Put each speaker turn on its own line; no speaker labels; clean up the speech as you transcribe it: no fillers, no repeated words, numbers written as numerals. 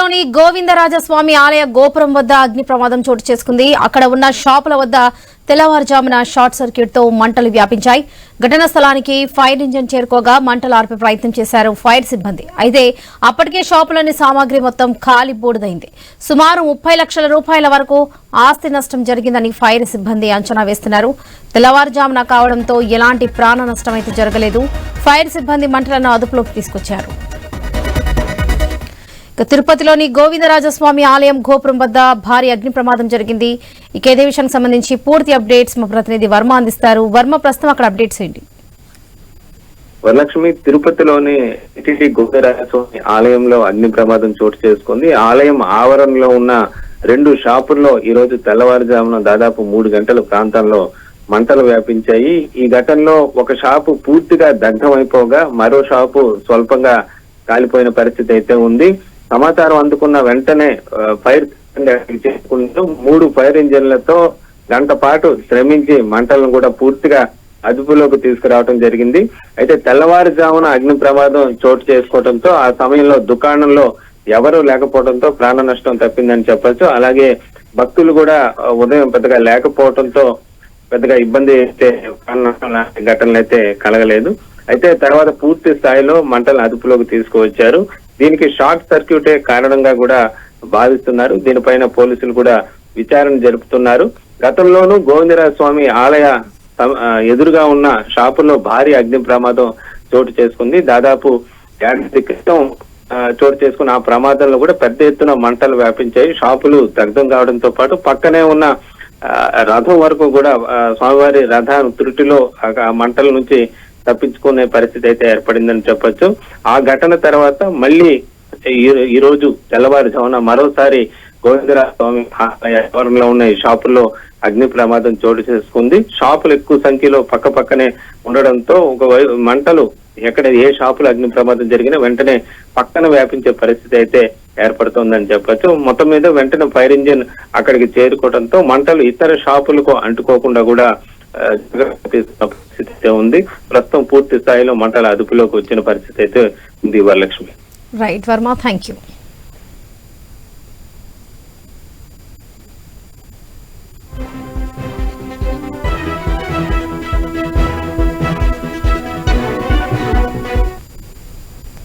తిరుపతిలోని గోవిందరాజస్వామి ఆలయ గోపురం వద్ద అగ్ని ప్రమాదం చోటు చేసుకుంది. అక్కడ ఉన్న షాపుల వద్ద తెల్లవారుజామున షార్ట్ సర్క్యూట్ తో మంటలు వ్యాపించాయి. ఘటనా స్థలానికి ఫైర్ ఇంజిన్ చేరుకోగా మంటలు ఆర్పే ప్రయత్నం చేశారు ఫైర్ సిబ్బంది. అయితే అప్పటికే షాపులోని సామాగ్రి మొత్తం కాలి బూడిదైంది. సుమారు 30 లక్షల రూపాయల వరకు ఆస్తి నష్టం జరిగిందని ఫైర్ సిబ్బంది అంచనా వేస్తున్నారు. తెల్లవారుజామున కావడంతో ఎలాంటి ప్రాణ నష్టం అయితే జరగలేదు. ఫైర్ సిబ్బంది మంటలను అదుపులోకి తీసుకొచ్చారు. తిరుపతిలోని గోవిందరాజస్వామి ఆలయం గోపురం వద్ద భారీ అగ్ని ప్రమాదం జరిగింది. ఇదే విషయానికి సంబంధించి పూర్తి అప్డేట్స్ మా ప్రతినిధి వర్మ అందిస్తారు. వర్మ, ప్రస్తుతం అక్కడ అప్డేట్స్ ఏంటి?
వరలక్ష్మి, తిరుపతిలోని టిటిడి గోవిందరాజస్వామి ఆలయంలో అగ్ని ప్రమాదం చోటు చేసుకుంది. ఆలయం ఆవరణలో ఉన్న 2 షాపుల్లో ఈ రోజు తెల్లవారుజామున దాదాపు 3 గంటల ప్రాంతంలో మంటలు వ్యాపించాయి. ఈ ఘటనలో ఒక షాపు పూర్తిగా దగ్ధమైపోగా మరో షాపు స్వల్పంగా కాలిపోయిన పరిస్థితి అయితే ఉంది. సమాచారం అందుకున్న వెంటనే ఫైర్ చేసుకుంటూ 3 ఫైర్ ఇంజిన్లతో గంట పాటు శ్రమించి మంటలను కూడా పూర్తిగా అదుపులోకి తీసుకురావడం జరిగింది. అయితే తెల్లవారుజామున అగ్ని ప్రమాదం చోటు చేసుకోవడంతో ఆ సమయంలో దుకాణంలో ఎవరూ లేకపోవడంతో ప్రాణ నష్టం తప్పిందని చెప్పొచ్చు. అలాగే భక్తులు కూడా ఉదయం పెద్దగా లేకపోవడంతో పెద్దగా ఇబ్బంది అయితే ప్రాణ నష్టం లాంటి ఘటనలు అయితే కలగలేదు. అయితే తర్వాత పూర్తి స్థాయిలో మంటలను అదుపులోకి తీసుకువచ్చారు. దీనికి షార్ట్ సర్క్యూటే కారణంగా కూడా భావిస్తున్నారు. దీనిపైన పోలీసులు కూడా విచారణ జరుపుతున్నారు. గతంలోనూ గోవిందరాజస్వామి ఆలయ ఎదురుగా ఉన్న షాపుల్లో భారీ అగ్ని ప్రమాదం చోటు చేసుకుంది. దాదాపు 2 ఏళ్ల క్రితం చోటు చేసుకున్న ఆ ప్రమాదంలో కూడా పెద్ద ఎత్తున మంటలు వ్యాపించాయి. షాపులు దగ్ధం కావడంతో పాటు పక్కనే ఉన్న రథం వరకు కూడా స్వామివారి రథ త్రుటిలో ఆ మంటల నుంచి తప్పించుకునే పరిస్థితి అయితే ఏర్పడిందని చెప్పొచ్చు. ఆ ఘటన తర్వాత మళ్ళీ ఈ రోజు తెల్లవారుజామున మరోసారి గోవిందరాజస్వామి ఆవరణలో ఉన్న ఈ షాపుల్లో అగ్ని ప్రమాదం చోటు చేసుకుంది. షాపులు ఎక్కువ సంఖ్యలో పక్క పక్కనే ఉండడంతో మంటలు ఎక్కడ ఏ షాపులు అగ్ని ప్రమాదం జరిగినా వెంటనే పక్కన వ్యాపించే పరిస్థితి అయితే ఏర్పడుతోందని చెప్పొచ్చు. మొత్తం మీద వెంటనే ఫైర్ ఇంజిన్ అక్కడికి చేరుకోవడంతో మంటలు ఇతర షాపులకు అంటుకోకుండా కూడా పరిస్థితి ఉంది. ప్రస్తుతం పూర్తి స్థాయిలో మంటల అదుపులోకి వచ్చిన పరిస్థితి అయితే ఉంది. Varalakshmi.
Right Varma, thank you.